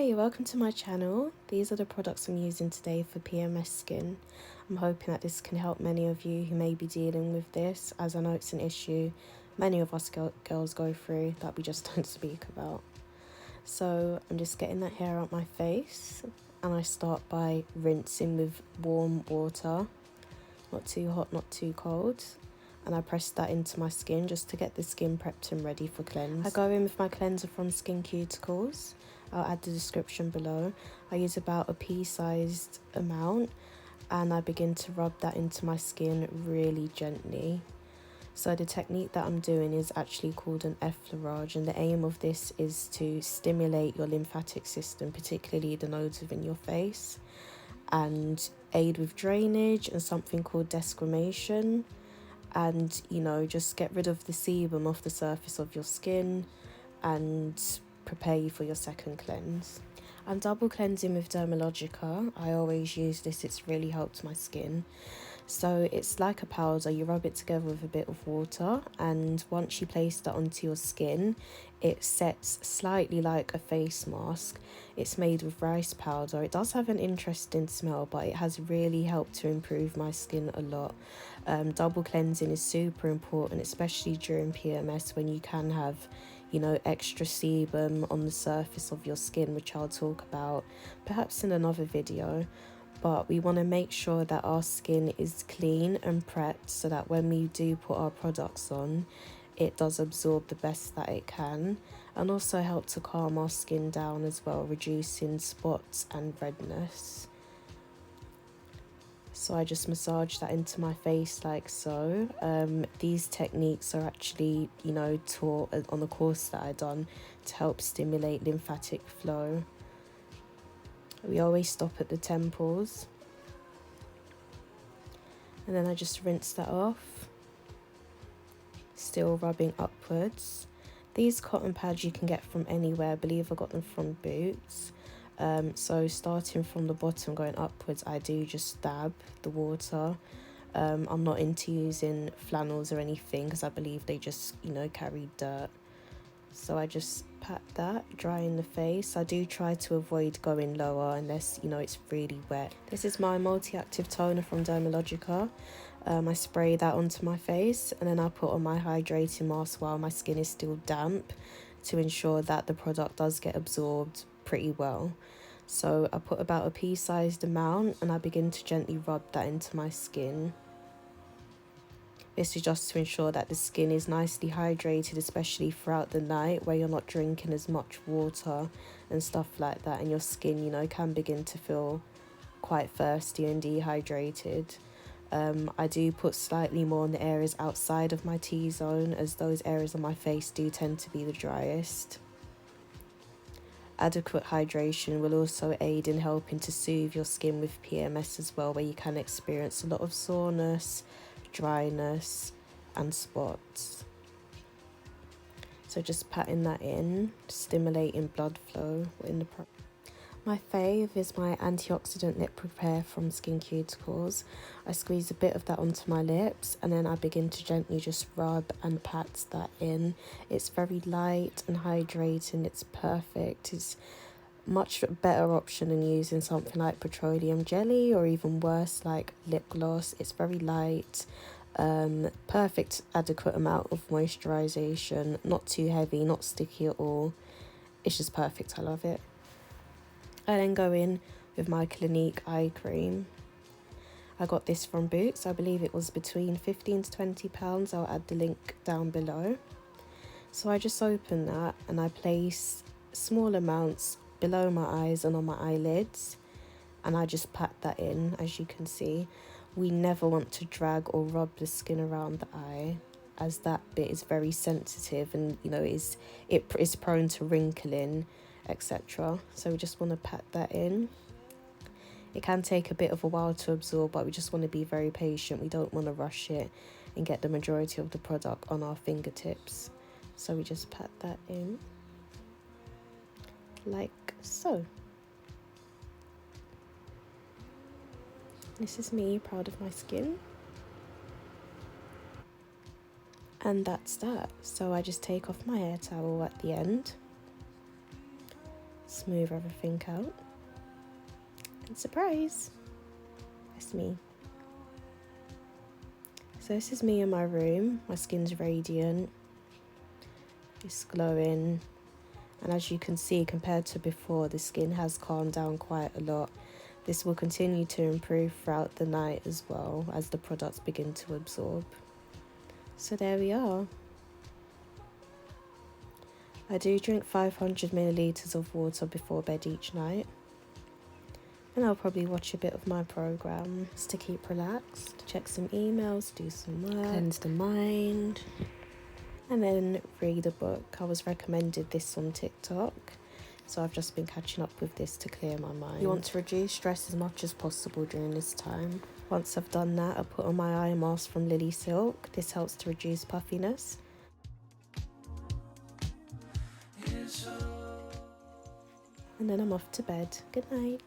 Hi, welcome to my channel. These are the products I'm using today for PMS skin. I'm hoping that this can help many of you who may be dealing with this, as I know it's an issue many of us girls go through that we just don't speak about. So I'm just getting that hair out my face, and I start by rinsing with warm water, not too hot, not too cold. And I press that into my skin just to get the skin prepped and ready for cleanse. I go in with my cleanser from Skin Cuticles. I'll add the description below. I use about a pea-sized amount, and I begin to rub that into my skin really gently. So the technique that I'm doing is actually called an effleurage, and the aim of this is to stimulate your lymphatic system, particularly the nodes within your face, and aid with drainage and something called desquamation. And just get rid of the sebum off the surface of your skin and prepare you for your second cleanse. I'm double cleansing with Dermalogica. I always use this, it's really helped my skin. So it's like a powder, you rub it together with a bit of water, and once you place that onto your skin, it sets slightly like a face mask. It's made with rice powder. It does have an interesting smell, but it has really helped to improve my skin a lot. Double cleansing is super important, especially during PMS, when you can have extra sebum on the surface of your skin, which I'll talk about perhaps in another video. But we want to make sure that our skin is clean and prepped so that when we do put our products on, it does absorb the best that it can, and also help to calm our skin down as well, reducing spots and redness. So I just massage that into my face like so. These techniques are actually, taught on the course that I've done to help stimulate lymphatic flow. We always stop at the temples. And then I just rinse that off. Still rubbing upwards. These cotton pads you can get from anywhere. I believe I got them from Boots. So starting from the bottom going upwards, I do just dab the water. I'm not into using flannels or anything because I believe they just, carry dirt. So I just pat that, dry in the face. I do try to avoid going lower unless, it's really wet. This is my multi-active toner from Dermalogica. I spray that onto my face, and then I put on my hydrating mask while my skin is still damp to ensure that the product does get absorbed pretty well. So I put about a pea-sized amount, and I begin to gently rub that into my skin. This is just to ensure that the skin is nicely hydrated, especially throughout the night where you're not drinking as much water and stuff like that, and your skin, can begin to feel quite thirsty and dehydrated. I do put slightly more in the areas outside of my T-zone, as those areas on my face do tend to be the driest. Adequate hydration will also aid in helping to soothe your skin with PMS as well, where you can experience a lot of soreness, dryness and spots. So just patting that in, stimulating blood flow in the process. My fave is my antioxidant lip repair from Skin Cuticles. I squeeze a bit of that onto my lips, and then I begin to gently just rub and pat that in. It's very light and hydrating. It's perfect. It's much better option than using something like petroleum jelly, or even worse like lip gloss. It's very light, perfect adequate amount of moisturization, not too heavy, not sticky at all. It's just perfect. I love it. I then go in with my Clinique eye cream. I got this from Boots. I believe it was between £15 to £20. I'll add the link down below. So I just open that and I place small amounts below my eyes and on my eyelids, and I just pat that in. As you can see, we never want to drag or rub the skin around the eye, as that bit is very sensitive and it is prone to wrinkling, etc. So we just want to pat that in. It can take a bit of a while to absorb, but we just want to be very patient. We don't want to rush it and get the majority of the product on our fingertips. So we just pat that in like so. This is me, proud of my skin. And that's that. So I just take off my hair towel at the end, smooth everything out. And surprise, it's me. So this is me in my room. My skin's radiant, it's glowing, and as you can see, compared to before, the skin has calmed down quite a lot. This will continue to improve throughout the night as well as the products begin to absorb. So there we are. I do drink 500 millilitres of water before bed each night. And I'll probably watch a bit of my programme just to keep relaxed, check some emails, do some work, cleanse the mind, and then read a book. I was recommended this on TikTok, so I've just been catching up with this to clear my mind. You want to reduce stress as much as possible during this time. Once I've done that, I put on my eye mask from Lily Silk. This helps to reduce puffiness. And then I'm off to bed. Good night.